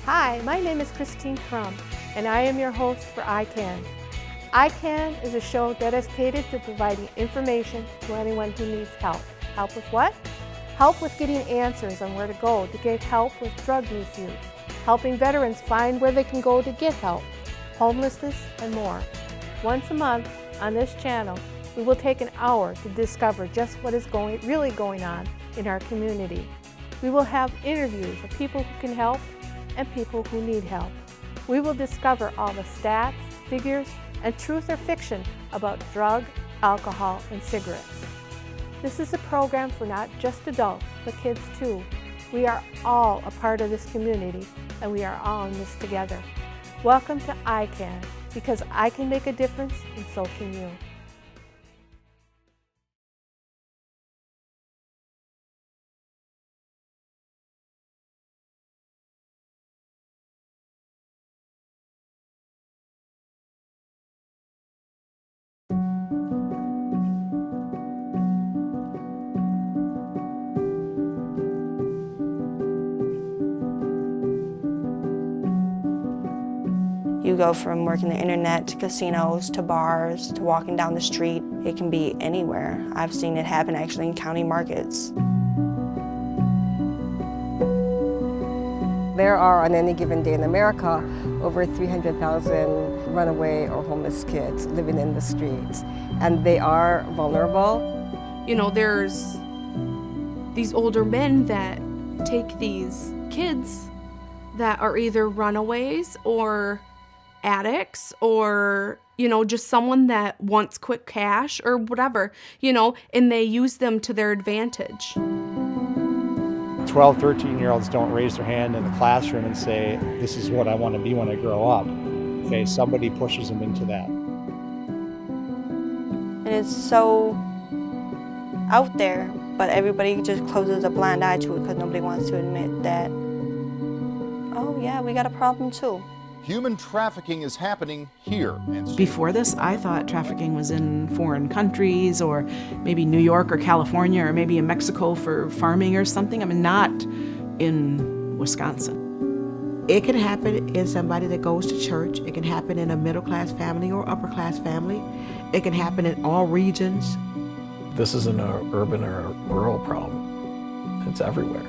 Hi, my name is Cristine Crum, and I am your host for ICAN. ICAN is a show dedicated to providing information to anyone who needs help. Help with what? Help with getting answers on where to go to get help with drug misuse, helping veterans find where they can go to get help, homelessness, and more. Once a month on this channel, we will take an hour to discover just what is really going on in our community. We will have interviews of people who can help and people who need help. We will discover all the stats, figures, and truth or fiction about drug, alcohol, and cigarettes. This is a program for not just adults, but kids too. We are all a part of this community, and we are all in this together. Welcome to ICAN, because I can make a difference, and so can you. You go from working the internet to casinos to bars to walking down the street. It can be anywhere. I've seen it happen actually in county markets. There are, on any given day in America, over 300,000 runaway or homeless kids living in the streets, and they are vulnerable. You know, there's these older men that take these kids that are either runaways or addicts or, you know, just someone that wants quick cash or whatever, you know, and they use them to their advantage. 12, 13-year-olds don't raise their hand in the classroom and say, this is what I want to be when I grow up. Okay, somebody pushes them into that. And it's so out there, but everybody just closes a blind eye to it because nobody wants to admit that, oh yeah, we got a problem too. Human trafficking is happening here. Before this, I thought trafficking was in foreign countries or maybe New York or California or maybe in Mexico for farming or something. I mean, not in Wisconsin. It can happen in somebody that goes to church. It can happen in a middle-class family or upper-class family. It can happen in all regions. This isn't an urban or a rural problem. It's everywhere.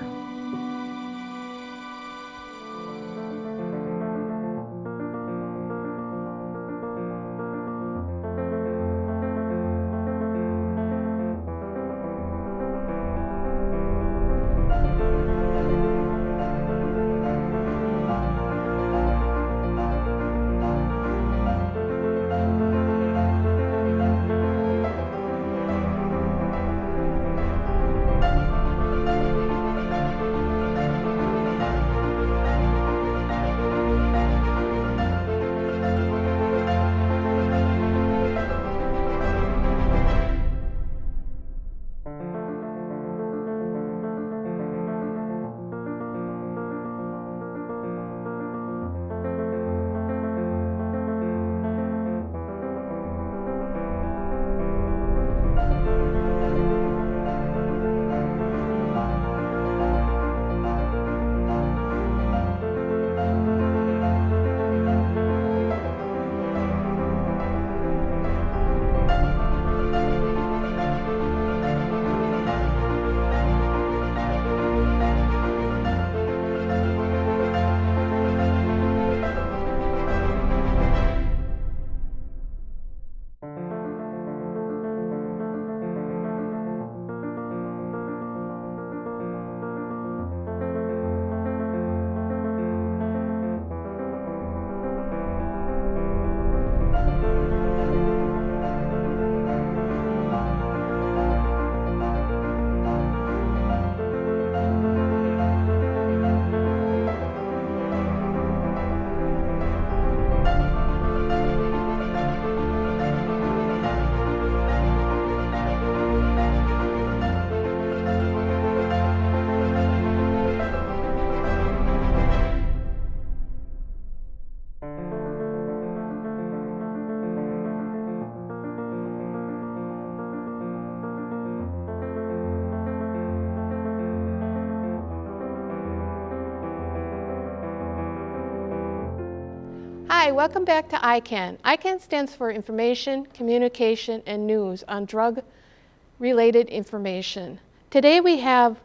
Hi, welcome back to ICAN. ICAN stands for Information, Communication, and News on Drug-Related Information. Today we have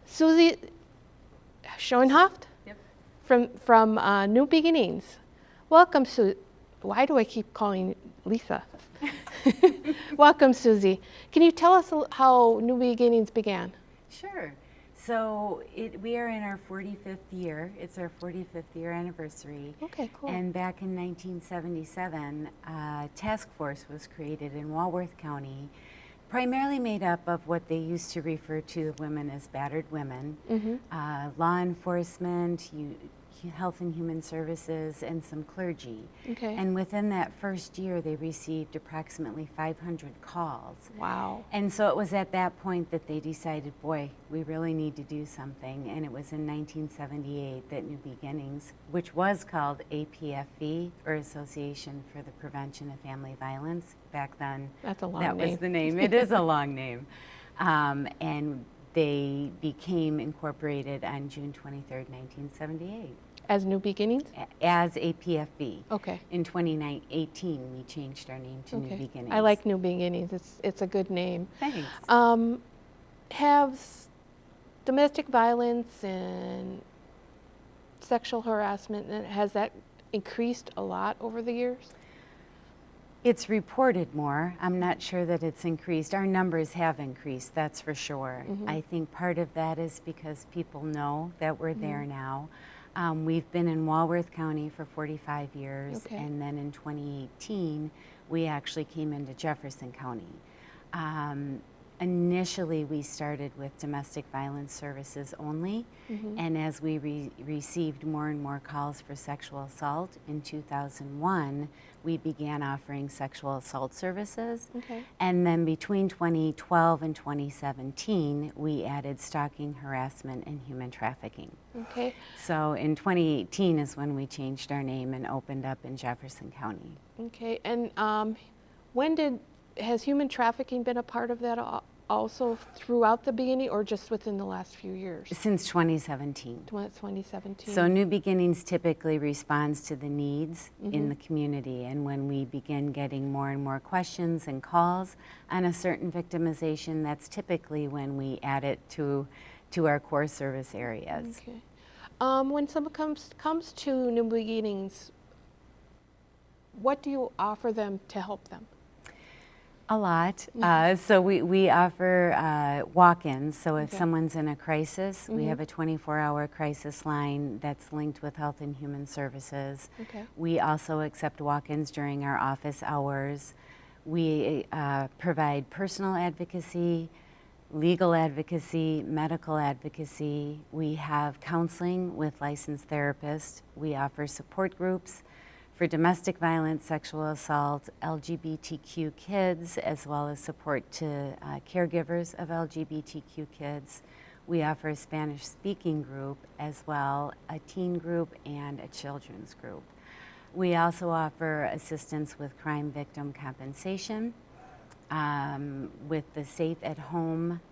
Suzi Schoenhoft from New Beginnings. Welcome, Suzi. Why do I keep calling you Lisa? Welcome, Suzi. Can you tell us how New Beginnings began? Sure. So we are in our 45th year. It's our 45th year anniversary. Okay, cool. And back in 1977, a task force was created in Walworth County, primarily made up of what they used to refer to women as battered women, law enforcement, health and human services, and some clergy. Okay. And within that first year, they received approximately 500 calls. Wow. And so it was at that point that they decided, boy, we really need to do something. And it was in 1978 that New Beginnings, which was called APFV, or Association for the Prevention of Family Violence, back then. That's a long name. That was the name. It is a long name. And they became incorporated on June 23rd, 1978. As New Beginnings? As APFB. Okay. In 2018, we changed our name to New Beginnings. I like New Beginnings. It's a good name. Thanks. Have domestic violence and sexual harassment, has that increased a lot over the years? It's reported more. I'm not sure that it's increased. Our numbers have increased, that's for sure. I think part of that is because people know that we're there now. We've been in Walworth County for 45 years, and then in 2018, we actually came into Jefferson County. Initially, we started with domestic violence services only, and as we received more and more calls for sexual assault, in 2001, we began offering sexual assault services. And then between 2012 and 2017, we added stalking, harassment, and human trafficking. Okay. So in 2018 is when we changed our name and opened up in Jefferson County. Okay, and has human trafficking been a part of that also throughout the beginning, or just within the last few years? Since 2017. 2017. So New Beginnings typically responds to the needs in the community, and when we begin getting more and more questions and calls on a certain victimization, that's typically when we add it to our core service areas. Okay. When someone comes to New Beginnings, what do you offer them to help them? A lot. So we offer walk-ins. So if someone's in a crisis, we have a 24-hour crisis line that's linked with Health and Human Services. We also accept walk-ins during our office hours. We provide personal advocacy, legal advocacy, medical advocacy. We have counseling with licensed therapists. We offer support groups for domestic violence, sexual assault, LGBTQ kids, as well as support to caregivers of LGBTQ kids. We offer a Spanish-speaking group as well, a teen group, and a children's group. We also offer assistance with crime victim compensation, with the Safe at Home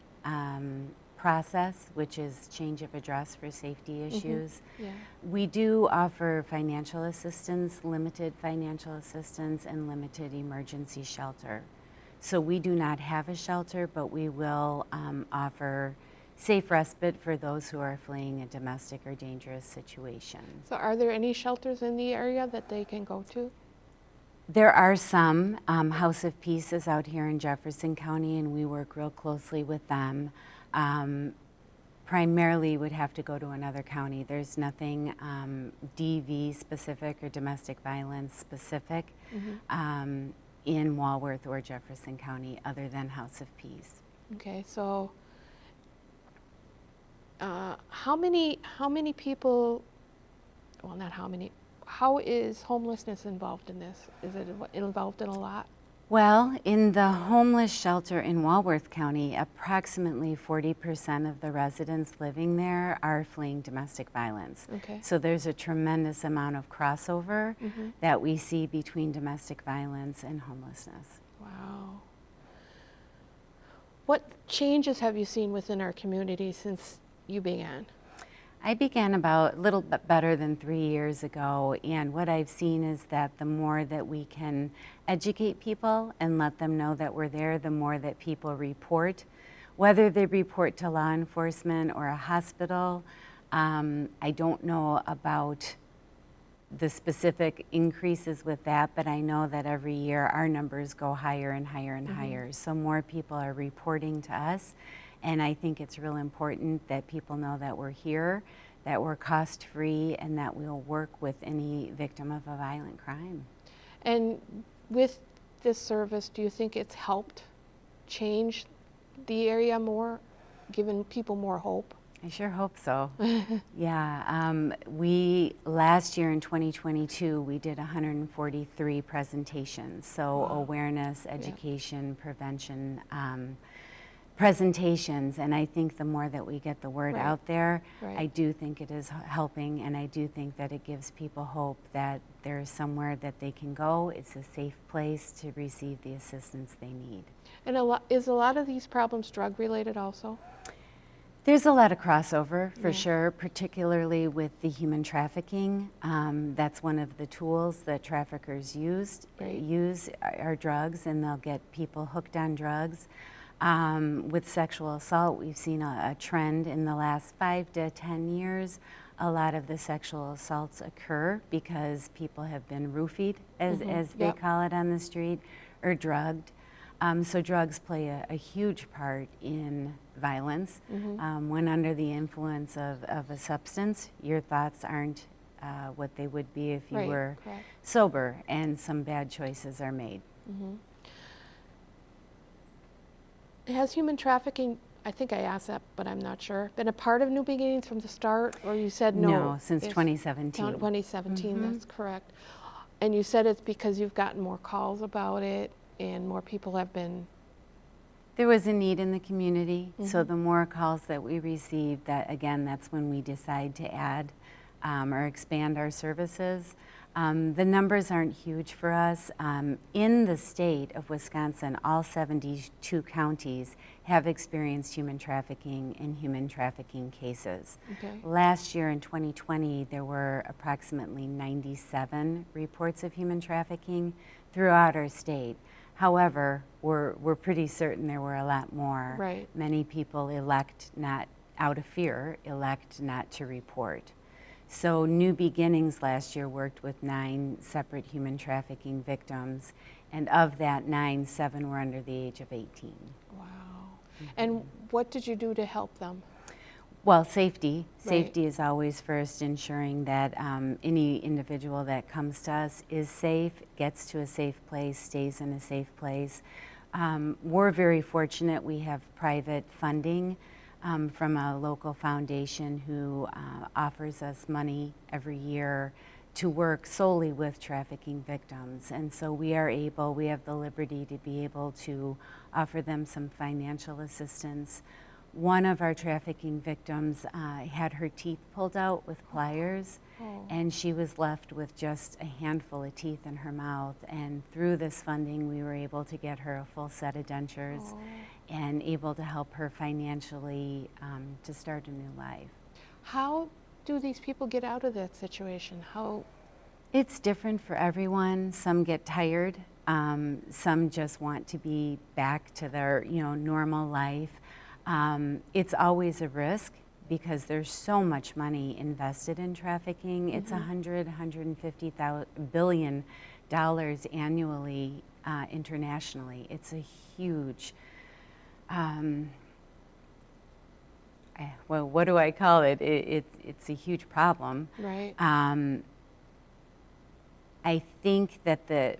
process, which is change of address for safety issues. We do offer financial assistance, limited financial assistance, and limited emergency shelter. So we do not have a shelter, but we will offer safe respite for those who are fleeing a domestic or dangerous situation. So are there any shelters in the area that they can go to? There are some. House of Peace is out here in Jefferson County, and we work real closely with them. Primarily would have to go to another county. There's nothing DV specific or domestic violence specific in Walworth or Jefferson County other than House of Peace. Okay, so how many people, well, not how many, how is homelessness involved in this? Is it involved in a lot? Well, in the homeless shelter in Walworth County, approximately 40% of the residents living there are fleeing domestic violence. Okay. So there's a tremendous amount of crossover that we see between domestic violence and homelessness. Wow. What changes have you seen within our community since you began? I began about a little bit better than 3 years ago, and what I've seen is that the more that we can educate people and let them know that we're there, the more that people report, whether they report to law enforcement or a hospital. I don't know about the specific increases with that, but I know that every year our numbers go higher and higher and higher. So more people are reporting to us, and I think it's real important that people know that we're here, that we're cost-free, and that we'll work with any victim of a violent crime. And with this service, do you think it's helped change the area more, given people more hope? I sure hope so. Yeah, we, last year in 2022, we did 143 presentations. So awareness, education, prevention, presentations, and I think the more that we get the word out there, I do think it is helping, and I do think that it gives people hope that there's somewhere that they can go. It's a safe place to receive the assistance they need. And is a lot of these problems drug-related also? There's a lot of crossover, for sure, particularly with the human trafficking. That's one of the tools that traffickers use are drugs, and they'll get people hooked on drugs. With sexual assault, we've seen a trend in the last 5 to 10 years. A lot of the sexual assaults occur because people have been roofied, as they call it on the street, or drugged. So drugs play a huge part in violence. When under the influence of a substance, your thoughts aren't what they would be if you were sober, and some bad choices are made. Has human trafficking, I think I asked that, but I'm not sure, been a part of New Beginnings from the start, or you said no? No, since 2017. 2017, that's correct. And you said it's because you've gotten more calls about it, and more people have been... There was a need in the community, so the more calls that we received, that again, that's when we decide to add or expand our services. The numbers aren't huge for us. In the state of Wisconsin, all 72 counties have experienced human trafficking and human trafficking cases. Last year in 2020, there were approximately 97 reports of human trafficking throughout our state. However, we're pretty certain there were a lot more. Many people elect not, out of fear, elect not to report. So New Beginnings last year worked with 9 separate human trafficking victims, and of that 9, 7 were under the age of 18. Wow. And what did you do to help them? Well, safety. Safety is always first, ensuring that any individual that comes to us is safe, gets to a safe place, stays in a safe place. We're very fortunate. We have private funding from a local foundation who offers us money every year to work solely with trafficking victims. And so we have the liberty to be able to offer them some financial assistance. One of our trafficking victims had her teeth pulled out with pliers, and she was left with just a handful of teeth in her mouth. And through this funding, we were able to get her a full set of dentures and able to help her financially to start a new life. How do these people get out of that situation? How? It's different for everyone. Some get tired. Some just want to be back to their normal life. It's always a risk because there's so much money invested in trafficking. It's $150 billion annually internationally. It's a huge, well, what do I call it? It's a huge problem. Right. I think that the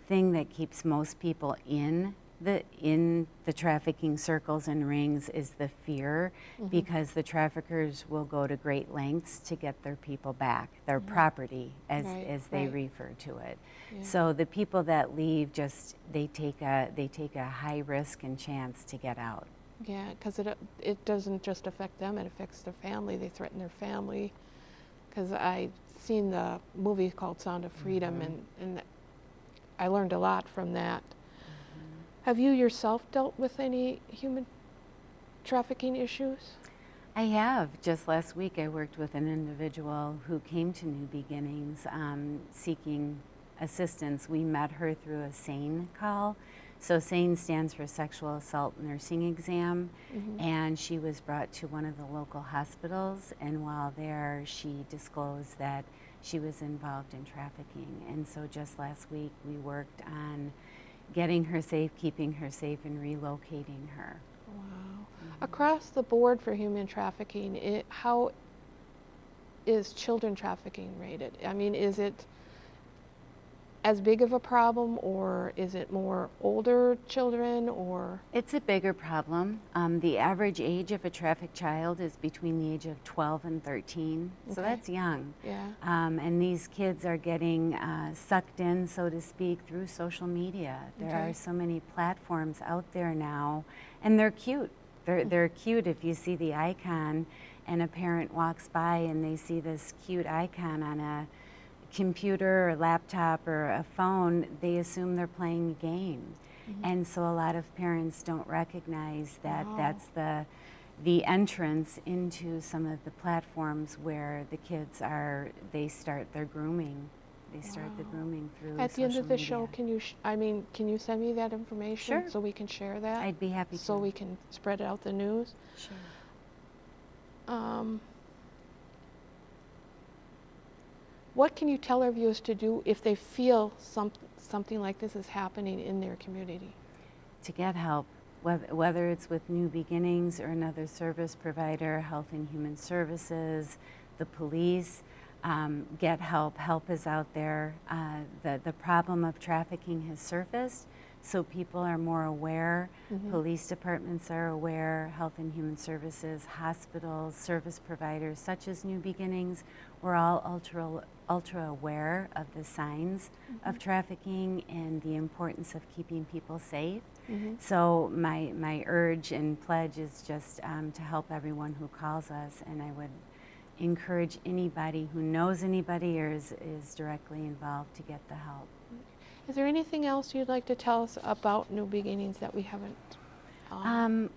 thing that keeps most people in the trafficking circles and rings is the fear, because the traffickers will go to great lengths to get their people back, their property, as they refer to it. So the people that leave, they take a high risk and chance to get out. Yeah, because it doesn't just affect them; it affects their family. They threaten their family. Because I've seen the movie called Sound of Freedom, and I learned a lot from that. Have you yourself dealt with any human trafficking issues? I have. Just last week I worked with an individual who came to New Beginnings seeking assistance. We met her through a SANE call. So SANE stands for Sexual Assault Nursing Exam, and she was brought to one of the local hospitals, and while there she disclosed that she was involved in trafficking. And so just last week we worked on getting her safe, keeping her safe, and relocating her. Wow. Across the board for human trafficking, how is children trafficking rated? I mean, is it as big of a problem, or is it more older children, or? It's a bigger problem. The average age of a trafficked child is between the age of 12 and 13, so that's young. Yeah. And these kids are getting sucked in, so to speak, through social media. There are so many platforms out there now, and they're cute. They're cute. If you see the icon and a parent walks by and they see this cute icon on a computer or laptop or a phone, they assume they're playing a game. And so a lot of parents don't recognize that that's the entrance into some of the platforms where the kids they start their grooming. They start the grooming through At the end of the social show, can you can you send me that information Sure. so we can share that? I'd be happy to. So we can spread out the news. Sure. What can you tell our viewers to do if they feel something like this is happening in their community? To get help, whether it's with New Beginnings or another service provider, Health and Human Services, the police, get help. Help is out there. The problem of trafficking has surfaced, so people are more aware. Police departments are aware, Health and Human Services, hospitals, service providers such as New Beginnings. We're all ultra aware of the signs of trafficking and the importance of keeping people safe. So my urge and pledge is just to help everyone who calls us, and I would encourage anybody who knows anybody or is directly involved to get the help. Is there anything else you'd like to tell us about New Beginnings that we haven't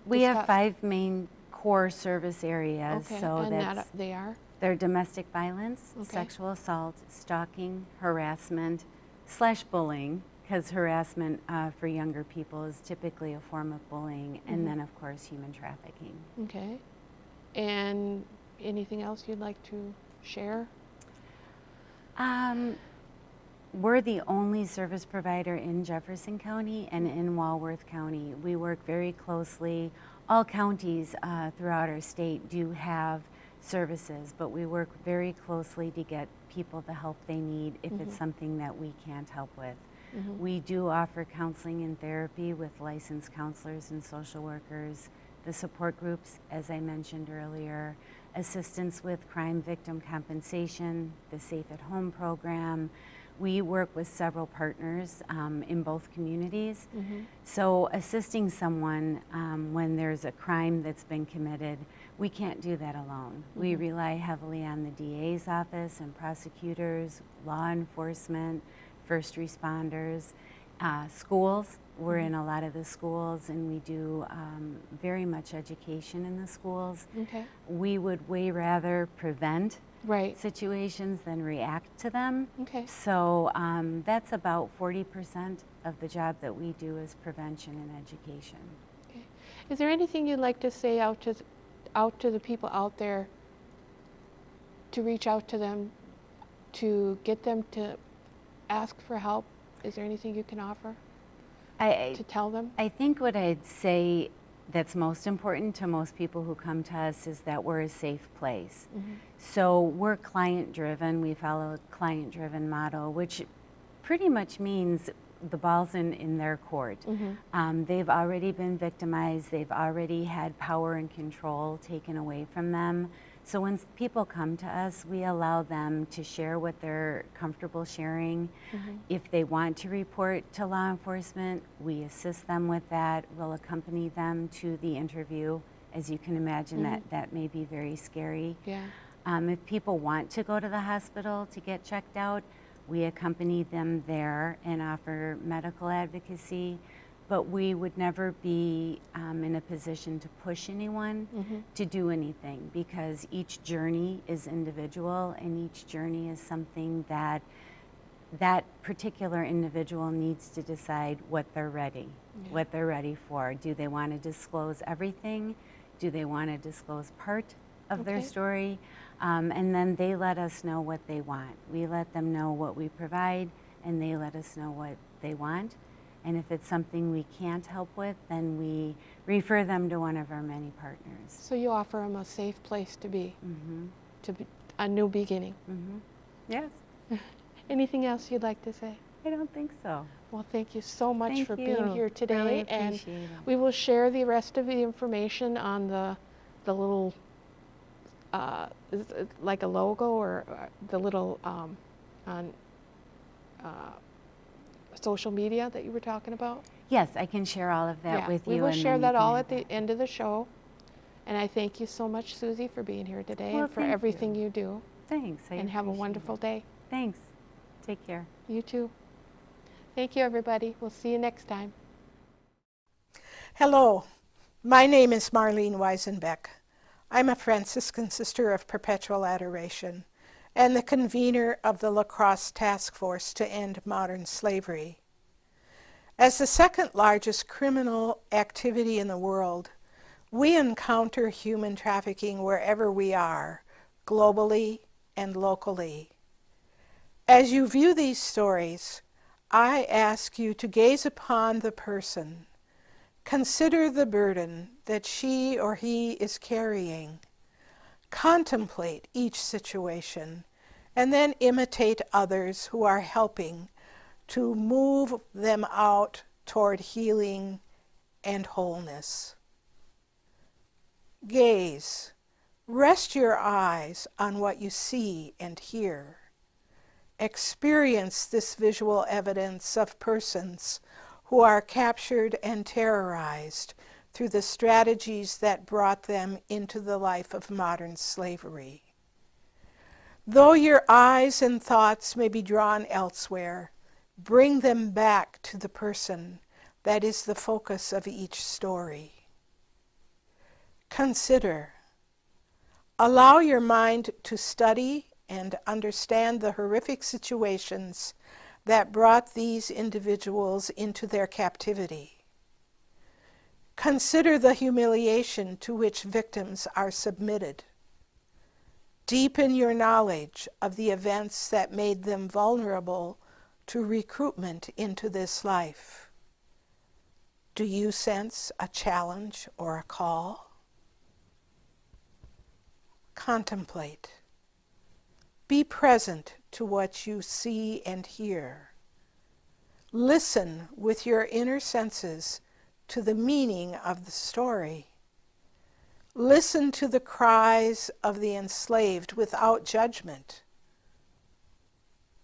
we have discussed? 5 main core service areas. Okay, So and they are? they're domestic violence, Okay. sexual assault, stalking, harassment, / bullying, because harassment for younger people is typically a form of bullying, and then of course human trafficking. Okay. And anything else you'd like to share? We're the only service provider in Jefferson County and in Walworth County. We work very closely. All counties throughout our state do have services, but we work very closely to get people the help they need if it's something that we can't help with. We do offer counseling and therapy with licensed counselors and social workers, the support groups, as I mentioned earlier, assistance with crime victim compensation, the Safe at Home program. We work with several partners in both communities. So assisting someone when there's a crime that's been committed, we can't do that alone. We rely heavily on the DA's office and prosecutors, law enforcement, first responders, schools. We're in a lot of the schools, and we do very much education in the schools. Okay. We would way rather prevent situations than react to them. Okay. So that's about 40% of the job that we do is prevention and education. Okay. Is there anything you'd like to say out to the people out there, to reach out to them, to get them to ask for help? Is there anything you can offer to tell them? I think what I'd say that's most important to most people who come to us is that we're a safe place. So we're client-driven. We follow a client-driven model, which pretty much means the ball's in their court. They've already been victimized. They've already had power and control taken away from them. So when people come to us, we allow them to share what they're comfortable sharing. If they want to report to law enforcement, we assist them with that. We'll accompany them to the interview. As you can imagine, that may be very scary. Yeah. If people want to go to the hospital to get checked out, we accompany them there and offer medical advocacy. but we would never be in a position to push anyone to do anything, because each journey is individual, and each journey is something that that particular individual needs to decide what they're ready, what they're ready for. Do they want to disclose everything? Do they want to disclose part of their story? And then they let us know what they want. We let them know what we provide, and they let us know what they want. And if it's something we can't help with, then we refer them to one of our many partners. So you offer them a safe place to be a new beginning. Yes. Anything else you'd like to say? I don't think so. Well, thank you so much for being you. here today. Really and appreciate it. we will share the rest of the information on the little, is it like a logo, or the little on social media that you were talking about. Yes, I can share all of that with you. We will and share then that you can all have at the end of the show. And I thank you so much, Susie, for being here today Well, and for thank everything you do. Thanks. And have a wonderful day. Thanks. Take care. You too. Thank you, everybody. We'll see you next time. Hello, my name is Marlene Weisenbeck. I'm a Franciscan Sister of Perpetual Adoration and the convener of the La Crosse Task Force to End Modern Slavery. As the second largest criminal activity in the world, we encounter human trafficking wherever we are, globally and locally. As you view these stories, I ask you to gaze upon the person. Consider the burden that she or he is carrying. Contemplate each situation, and then imitate others who are helping to move them out toward healing and wholeness. Gaze. Rest your eyes on what you see and hear. Experience this visual evidence of persons who are captured and terrorized through the strategies that brought them into the life of modern slavery. Though your eyes and thoughts may be drawn elsewhere, bring them back to the person that is the focus of each story. Consider. Allow your mind to study and understand the horrific situations that brought these individuals into their captivity. Consider the humiliation to which victims are submitted. Deepen your knowledge of the events that made them vulnerable to recruitment into this life. Do you sense a challenge or a call? Contemplate. Be present to what you see and hear. Listen with your inner senses to the meaning of the story. Listen to the cries of the enslaved without judgment.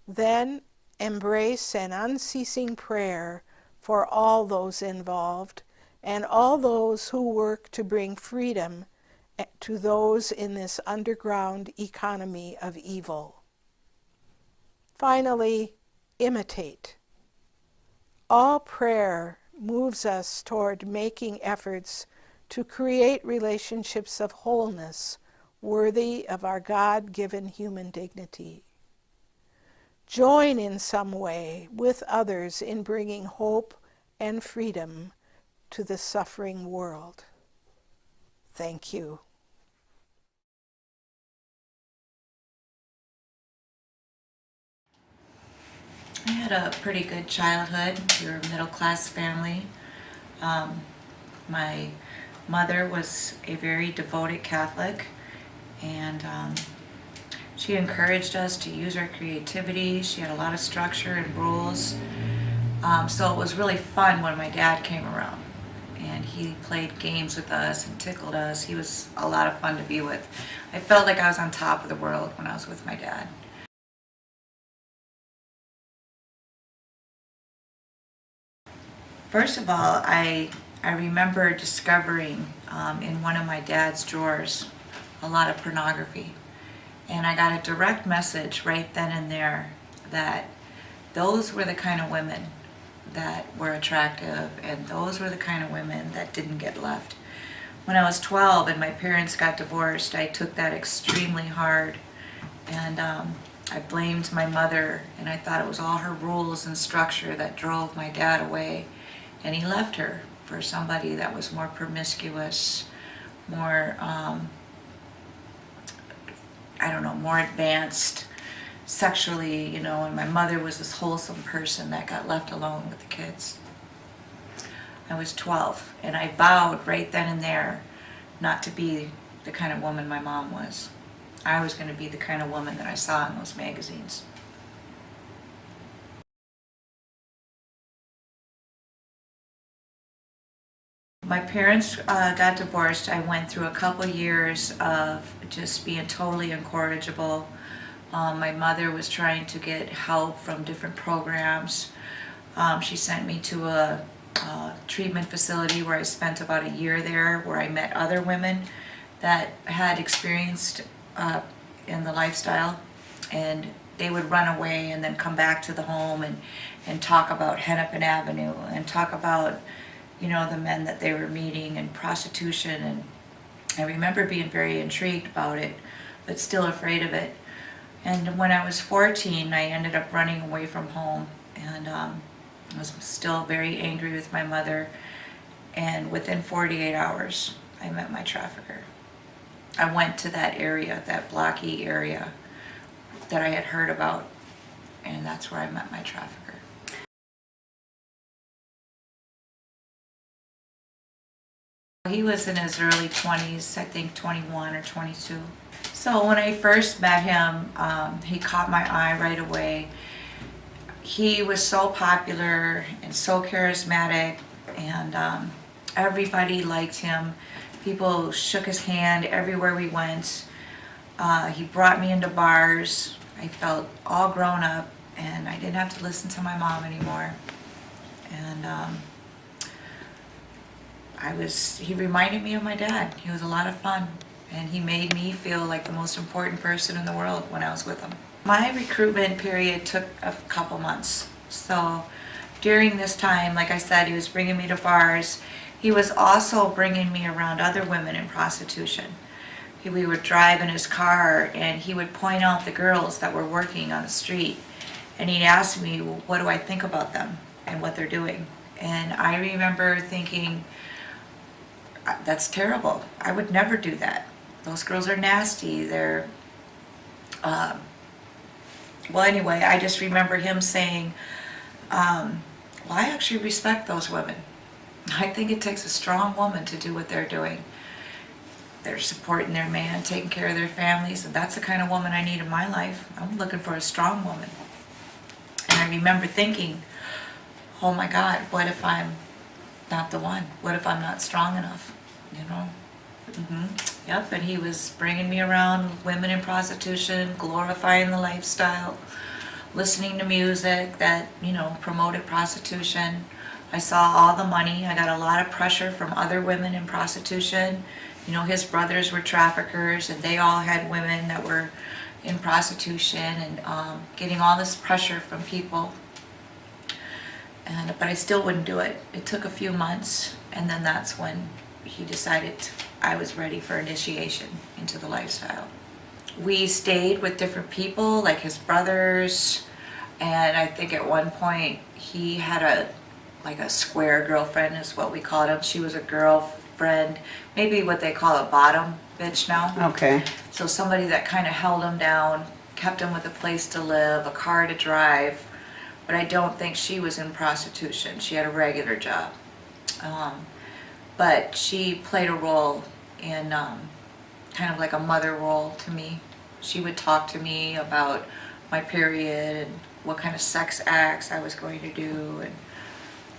Then embrace an unceasing prayer for all those involved and all those who work to bring freedom to those in this underground economy of evil. Finally, imitate. All prayer moves us toward making efforts to create relationships of wholeness worthy of our God-given human dignity. Join in some way with others in bringing hope and freedom to the suffering world. Thank you. I had a pretty good childhood. We were a middle-class family. My mother was a very devoted Catholic, and she encouraged us to use our creativity. She had a lot of structure and rules. So it was really fun when my dad came around, and he played games with us and tickled us. He was a lot of fun to be with. I felt like I was on top of the world when I was with my dad. First of all, I remember discovering in one of my dad's drawers a lot of pornography. And I got a direct message right then and there that those were the kind of women that were attractive, and those were the kind of women that didn't get left. When I was 12 and my parents got divorced, I took that extremely hard, and I blamed my mother, and I thought it was all her rules and structure that drove my dad away, and he left her for somebody that was more promiscuous, more, I don't know, more advanced sexually, you know, and my mother was this wholesome person that got left alone with the kids. I was 12, and I vowed right then and there not to be the kind of woman my mom was. I was going to be the kind of woman that I saw in those magazines. My parents got divorced. I went through a couple years of just being totally incorrigible. My mother was trying to get help from different programs. She sent me to a treatment facility where I spent about a year there, where I met other women that had experienced in the lifestyle, and they would run away and then come back to the home and talk about Hennepin Avenue and talk about, you know, the men that they were meeting and prostitution. And I remember being very intrigued about it, but still afraid of it. And when I was 14, I ended up running away from home, and I was still very angry with my mother. And within 48 hours, I met my trafficker. I went to that area, that blocky area that I had heard about, and that's where I met my trafficker. He was in his early 20s, I think 21 or 22. So when I first met him, he caught my eye right away. He was so popular and so charismatic, and everybody liked him. People shook his hand everywhere we went. He brought me into bars. I felt all grown up, and I didn't have to listen to my mom anymore. And he reminded me of my dad. He was a lot of fun, and he made me feel like the most important person in the world when I was with him. My recruitment period took a couple months. So during this time, like I said, he was bringing me to bars. He was also bringing me around other women in prostitution. We would drive in his car, and he would point out the girls that were working on the street, and he'd ask me, well, what do I think about them and what they're doing? And I remember thinking, that's terrible. I would never do that. Those girls are nasty. They're, well, anyway, I just remember him saying, well, I actually respect those women. I think it takes a strong woman to do what they're doing. They're supporting their man, taking care of their families, and that's the kind of woman I need in my life. I'm looking for a strong woman. And I remember thinking, oh my God, what if I'm not the one? What if I'm not strong enough? You know? Yep, and he was bringing me around women in prostitution, glorifying the lifestyle, listening to music that, you know, promoted prostitution. I saw all the money. I got a lot of pressure from other women in prostitution. You know, his brothers were traffickers, and they all had women that were in prostitution, and getting all this pressure from people. But I still wouldn't do it. It took a few months, and then that's when he decided I was ready for initiation into the lifestyle. We stayed with different people, like his brothers, and I think at one point he had a square girlfriend is what we called him. She was a girlfriend, maybe what they call a bottom bitch now. Okay. So somebody that kind of held him down, kept him with a place to live, a car to drive, but I don't think she was in prostitution. She had a regular job. But she played a role in kind of like a mother role to me. She would talk to me about my period and what kind of sex acts I was going to do and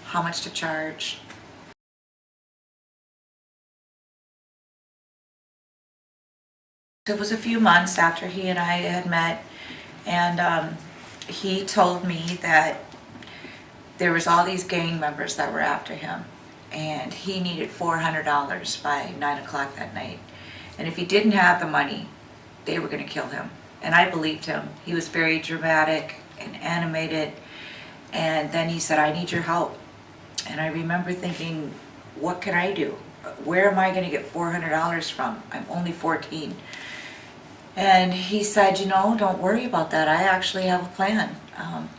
how much to charge. It was a few months after he and I had met, and he told me that there was all these gang members that were after him, and he needed $400 by 9 o'clock that night. And if he didn't have the money, they were going to kill him. And I believed him. He was very dramatic and animated, And then he said, I need your help. And I remember thinking, what can I do? Where am I going to get $400 from? I'm only 14. And he said, you know, don't worry about that. I actually have a plan.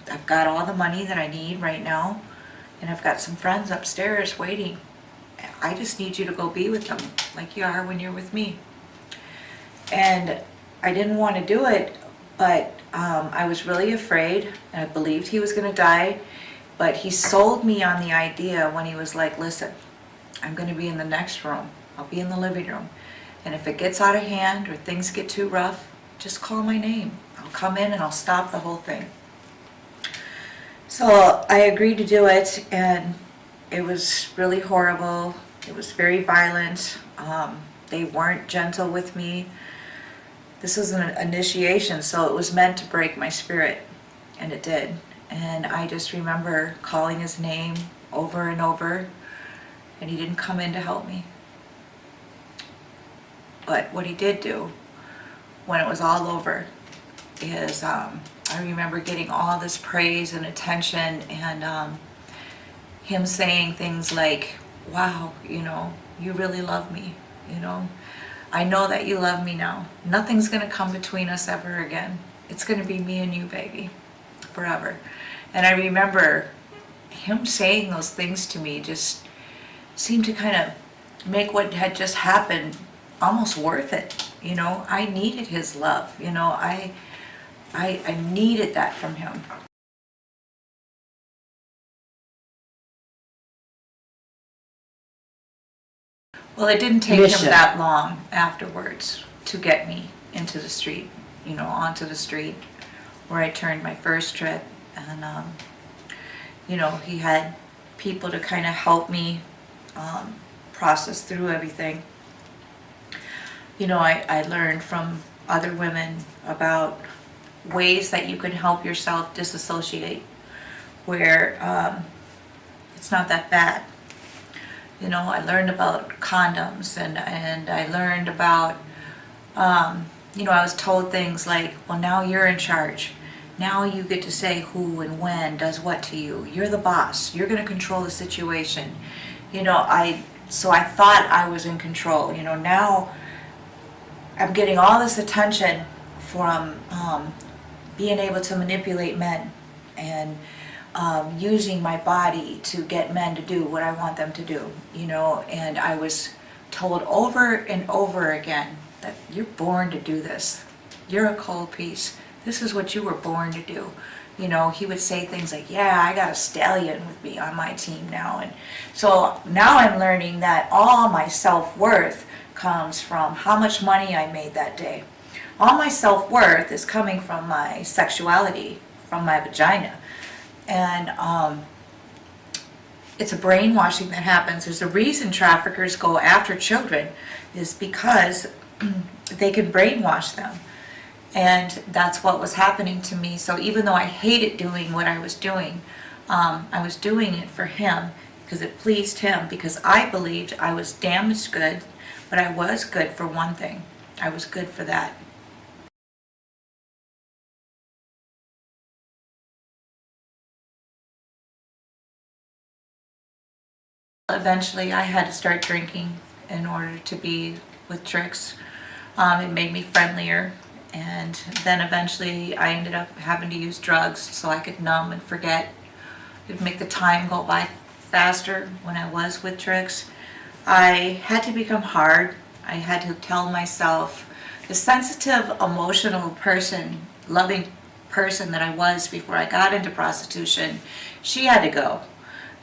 I've got all the money that I need right now, and I've got some friends upstairs waiting. I just need you to go be with them like you are when you're with me. And I didn't want to do it, but I was really afraid, and I believed he was going to die. But he sold me on the idea when he was like, listen, I'm going to be in the next room. I'll be in the living room. And if it gets out of hand or things get too rough, just call my name. I'll come in and I'll stop the whole thing. So I agreed to do it, and it was really horrible. It was very violent. They weren't gentle with me. This was an initiation, so it was meant to break my spirit, and it did. And I just remember calling his name over and over, and he didn't come in to help me. But what he did do, when it was all over, is I remember getting all this praise and attention, and him saying things like, wow, you know, you really love me, you know. I know that you love me now. Nothing's gonna come between us ever again. It's gonna be me and you, baby, forever. And I remember him saying those things to me just seemed to kind of make what had just happened almost worth it. You know, I needed his love. You know, I needed that from him. Well, it didn't take him that long afterwards to get me into the street, you know, onto the street where I turned my first trip. And, you know, he had people to kind of help me process through everything. You know, I learned from other women about ways that you can help yourself disassociate, where it's not that bad. You know, I learned about condoms, and I learned about, you know, I was told things like, well, now you're in charge. Now you get to say who and when does what to you. You're the boss. You're going to control the situation. You know, so I thought I was in control. You know, now I'm getting all this attention from being able to manipulate men and using my body to get men to do what I want them to do, you know. And I was told over and over again that you're born to do this. You're a cold piece. This is what you were born to do. You know, he would say things like, yeah, I got a stallion with me on my team now. And so now I'm learning that all my self-worth comes from how much money I made that day. All my self-worth is coming from my sexuality, from my vagina. And it's a brainwashing that happens. There's a reason traffickers go after children, is because they can brainwash them. And that's what was happening to me. So even though I hated doing what I was doing it for him, because it pleased him, because I believed I was damaged good, but I was good for one thing. I was good for that. Eventually I had to start drinking in order to be with Tricks. It made me friendlier, and then eventually I ended up having to use drugs so I could numb and forget. It would make the time go by faster when I was with Tricks. I had to become hard. I had to tell myself, the sensitive, emotional person, loving person that I was before I got into prostitution, she had to go.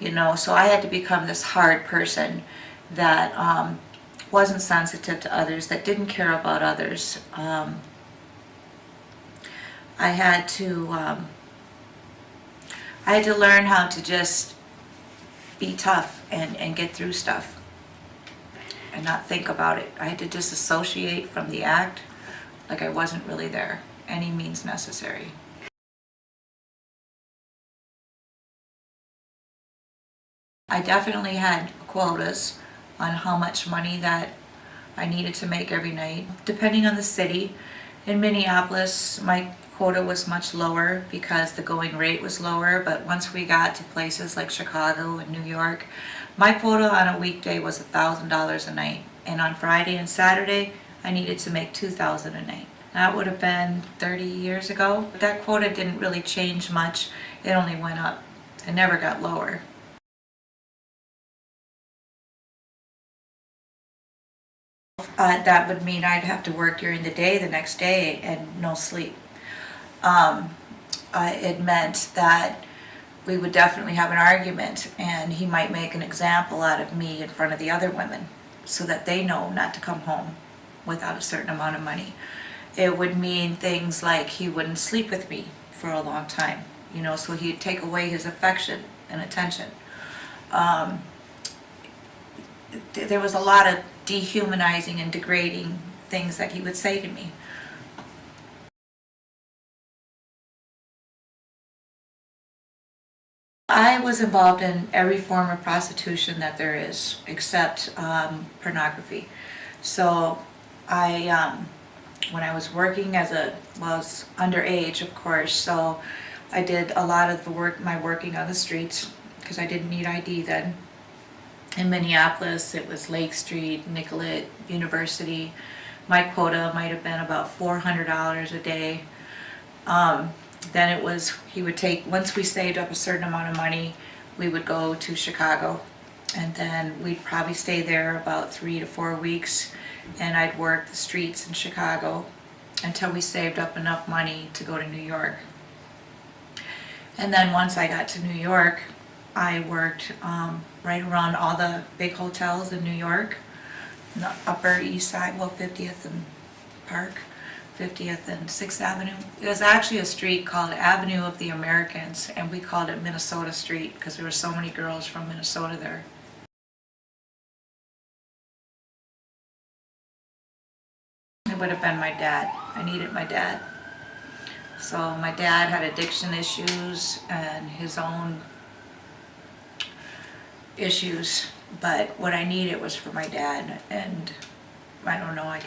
You know, so I had to become this hard person that wasn't sensitive to others, that didn't care about others. I had to learn how to just be tough and get through stuff and not think about it. I had to disassociate from the act like I wasn't really there, any means necessary. I definitely had quotas on how much money that I needed to make every night, depending on the city. In Minneapolis, my quota was much lower because the going rate was lower, but once we got to places like Chicago and New York, my quota on a weekday was $1,000 a night, and on Friday and Saturday I needed to make $2,000 a night. That would have been 30 years ago. That quota didn't really change much. It only went up. It never got lower. That would mean I'd have to work during the day the next day and no sleep. It meant that we would definitely have an argument, and he might make an example out of me in front of the other women so that they know not to come home without a certain amount of money. It would mean things like he wouldn't sleep with me for a long time, you know, so he'd take away his affection and attention. There was a lot of dehumanizing and degrading things that he would say to me. I was involved in every form of prostitution that there is, except pornography. So when I was working was underage, of course, so I did a lot of my working on the streets, because I didn't need ID then. In Minneapolis, it was Lake Street, Nicollet, University. My quota might have been about $400 a day. Then it was, he would take, once we saved up a certain amount of money, we would go to Chicago. And then we'd probably stay there about 3 to 4 weeks. And I'd work the streets in Chicago until we saved up enough money to go to New York. And then once I got to New York, I worked right around all the big hotels in New York, the Upper East Side, well, 50th and Park, 50th and 6th Avenue. It was actually a street called Avenue of the Americans, and we called it Minnesota Street because there were so many girls from Minnesota there. It would have been my dad. I needed my dad. So my dad had addiction issues and his own issues, but what I needed was for my dad, and I don't know, I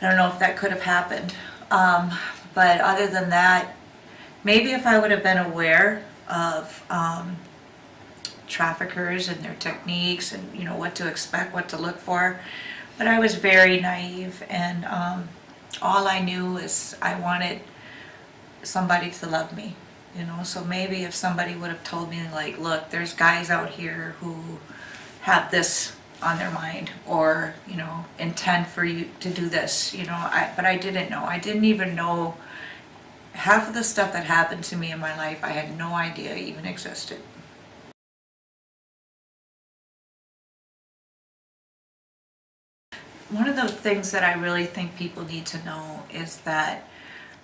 don't know if that could have happened. But other than that, maybe if I would have been aware of traffickers and their techniques and, you know, what to expect, what to look for. But I was very naive, and all I knew is I wanted somebody to love me, you know. So maybe if somebody would have told me, like, look, there's guys out here who have this on their mind, or, you know, intend for you to do this, you know, but I didn't know. I didn't even know half of the stuff that happened to me in my life. I had no idea even existed. One of the things that I really think people need to know is that,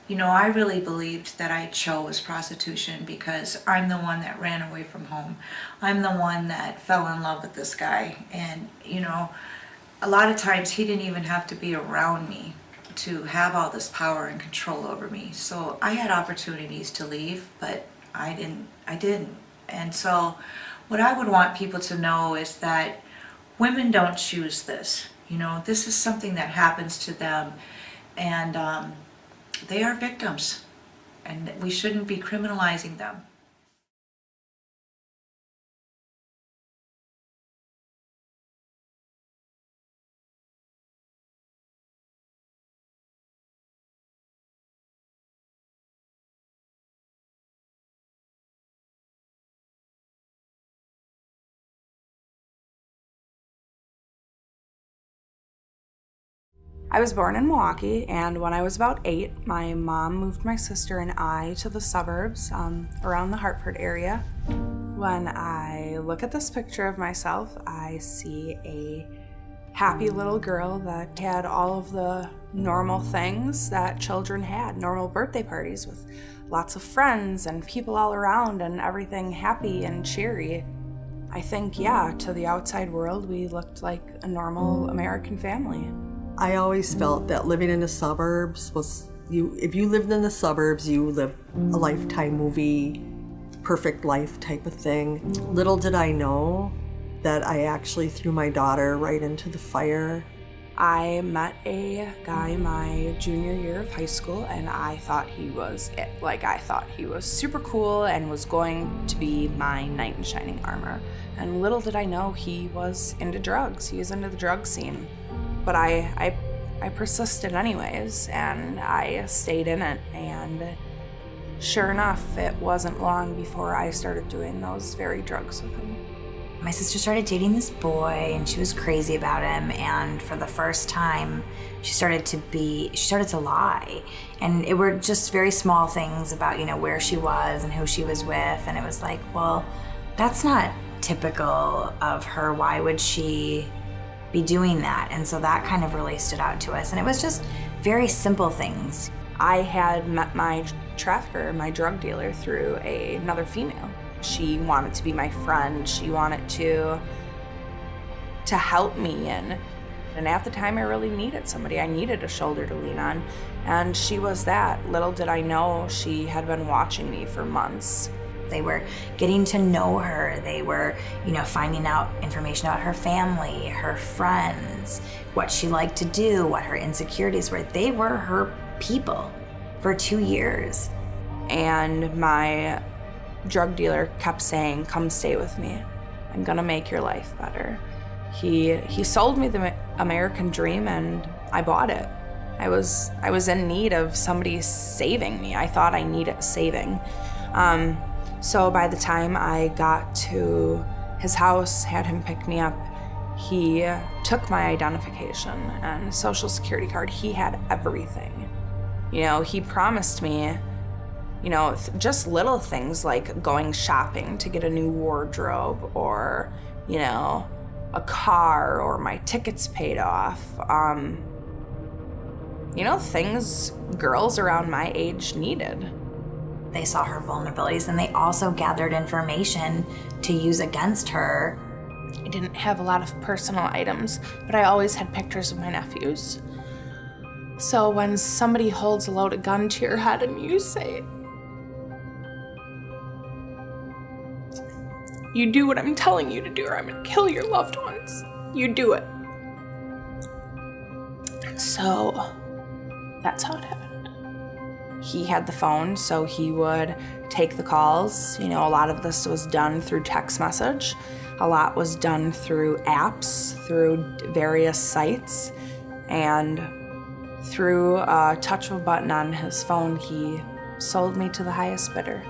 you know, I really believed that I chose prostitution because I'm the one that ran away from home. I'm the one that fell in love with this guy. And, you know, a lot of times he didn't even have to be around me to have all this power and control over me. So I had opportunities to leave, but I didn't. And so what I would want people to know is that women don't choose this. You know, this is something that happens to them, and they are victims, and we shouldn't be criminalizing them. I was born in Milwaukee, and when I was about 8, my mom moved my sister and I to the suburbs around the Hartford area. When I look at this picture of myself, I see a happy little girl that had all of the normal things that children had, normal birthday parties with lots of friends and people all around and everything happy and cheery. I think, yeah, to the outside world, we looked like a normal American family. I always felt that living in the suburbs was, if you lived in the suburbs, you lived a Lifetime movie, perfect life type of thing. Little did I know that I actually threw my daughter right into the fire. I met a guy my junior year of high school, and I thought he was it. Like, I thought he was super cool and was going to be my knight in shining armor. And little did I know he was into drugs. He was into the drug scene. But I persisted anyways, and I stayed in it. And sure enough, it wasn't long before I started doing those very drugs with him. My sister started dating this boy, and she was crazy about him, and for the first time, she started to lie. And it were just very small things about, where she was and who she was with, and it was like, well, that's not typical of her. Why would she be doing that? And so that kind of really stood out to us, and it was just very simple things. I had met my trafficker, my drug dealer, through another female. She wanted to be my friend. She wanted to help me, and at the time I really needed somebody. I needed a shoulder to lean on, and she was that. Little did I know she had been watching me for months. They were getting to know her. They were, finding out information about her family, her friends, what she liked to do, what her insecurities were. They were her people for 2 years. And my drug dealer kept saying, come stay with me. I'm gonna make your life better. He sold me the American dream, and I bought it. I was in need of somebody saving me. I thought I needed saving. So by the time I got to his house, had him pick me up, he took my identification and social security card. He had everything. He promised me, just little things like going shopping to get a new wardrobe, or, a car, or my tickets paid off. Things girls around my age needed. They saw her vulnerabilities, and they also gathered information to use against her. I didn't have a lot of personal items, but I always had pictures of my nephews. So when somebody holds a loaded gun to your head and you say, you do what I'm telling you to do, or I'm gonna kill your loved ones, you do it. So that's how it happened. He had the phone, so he would take the calls. A lot of this was done through text message. A lot was done through apps, through various sites, and through a touch of a button on his phone, he sold me to the highest bidder.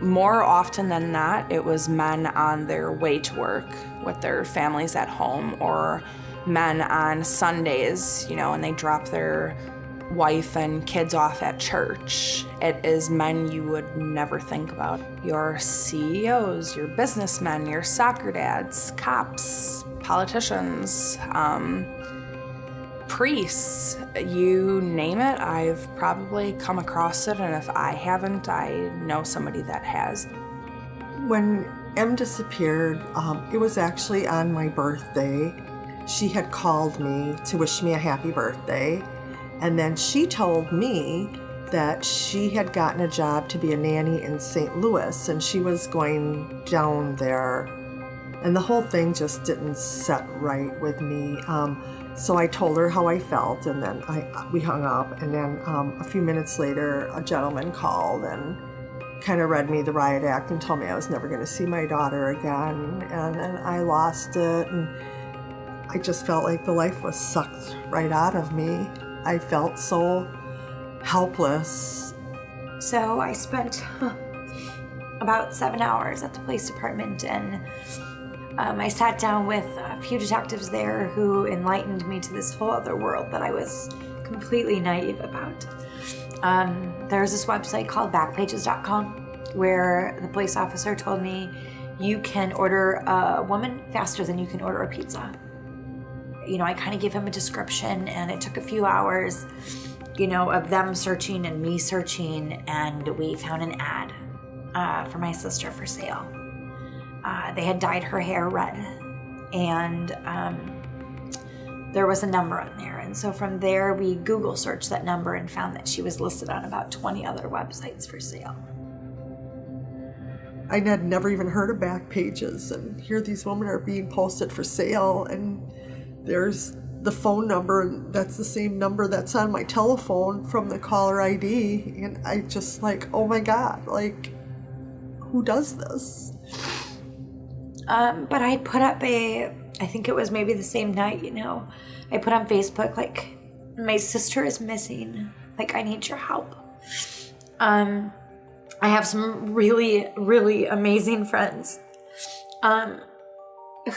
More often than not, it was men on their way to work with their families at home, or men on Sundays, and they drop their wife and kids off at church. It is men you would never think about. Your CEOs, your businessmen, your soccer dads, cops, politicians, priests, you name it, I've probably come across it, and if I haven't, I know somebody that has. When Em disappeared, it was actually on my birthday. She had called me to wish me a happy birthday, and then she told me that she had gotten a job to be a nanny in St. Louis, and she was going down there, and the whole thing just didn't set right with me. So I told her how I felt, and then we hung up, and then a few minutes later, a gentleman called and kind of read me the riot act and told me I was never going to see my daughter again, and then I lost it, and I just felt like the life was sucked right out of me. I felt so helpless. So I spent about 7 hours at the police department, and I sat down with a few detectives there who enlightened me to this whole other world that I was completely naive about. There's this website called backpages.com where the police officer told me you can order a woman faster than you can order a pizza. I kind of gave him a description, and it took a few hours, of them searching and me searching, and we found an ad for my sister for sale. They had dyed her hair red, and there was a number on there. And so from there, we Google searched that number and found that she was listed on about 20 other websites for sale. I had never even heard of Backpages, and here these women are being posted for sale, and there's the phone number, that's the same number that's on my telephone from the caller ID. And I just like, oh my God, like, who does this? But I put up I think it was maybe the same night, I put on Facebook, like, my sister is missing. Like, I need your help. I have some really, really amazing friends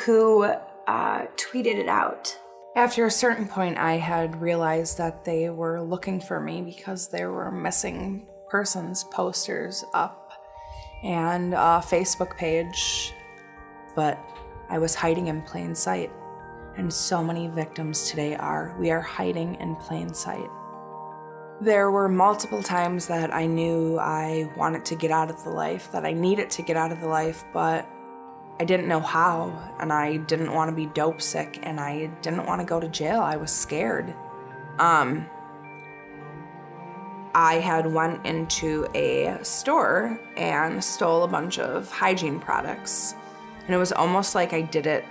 who tweeted it out. After a certain point, I had realized that they were looking for me because there were missing persons posters up and a Facebook page, but I was hiding in plain sight. And so many victims today we are hiding in plain sight. There were multiple times that I knew I wanted to get out of the life, that I needed to get out of the life, but I didn't know how, and I didn't want to be dope sick, and I didn't want to go to jail. I was scared. I had went into a store and stole a bunch of hygiene products, and it was almost like I did it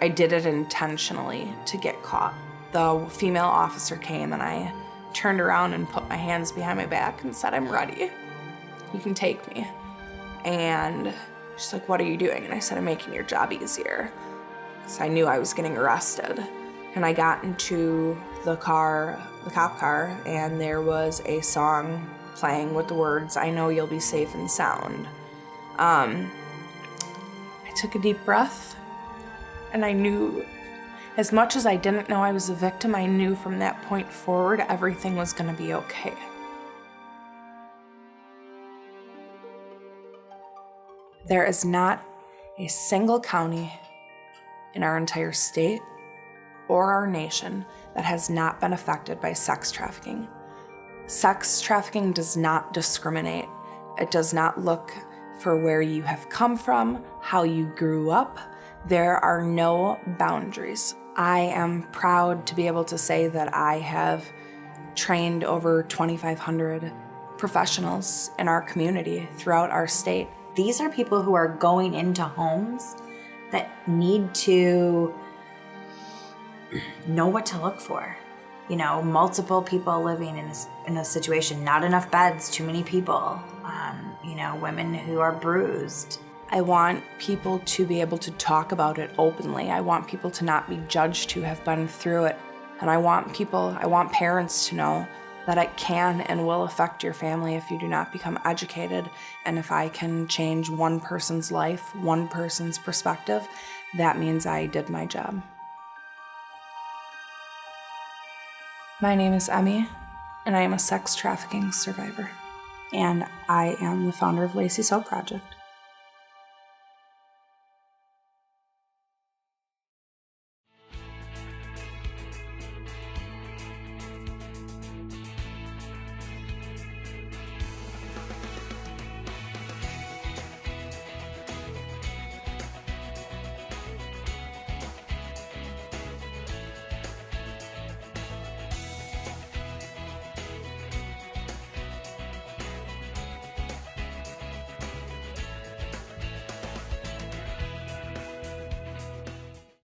intentionally to get caught. The female officer came, and I turned around and put my hands behind my back and said, "I'm ready. You can take me." And she's like, "What are you doing?" And I said, "I'm making your job easier." Because I knew I was getting arrested. And I got into the cop car, and there was a song playing with the words, "I know you'll be safe and sound." I took a deep breath, and I knew, as much as I didn't know I was a victim, I knew from that point forward everything was going to be okay. There is not a single county in our entire state or our nation that has not been affected by sex trafficking. Sex trafficking does not discriminate. It does not look for where you have come from, how you grew up. There are no boundaries. I am proud to be able to say that I have trained over 2,500 professionals in our community throughout our state. These are people who are going into homes that need to know what to look for. Multiple people living in a situation, not enough beds, too many people, women who are bruised. I want people to be able to talk about it openly. I want people to not be judged who have been through it. And I want parents to know that it can and will affect your family if you do not become educated. And if I can change one person's life, one person's perspective, that means I did my job. My name is Emmy, and I am a sex trafficking survivor. And I am the founder of Lacey's Hope Project.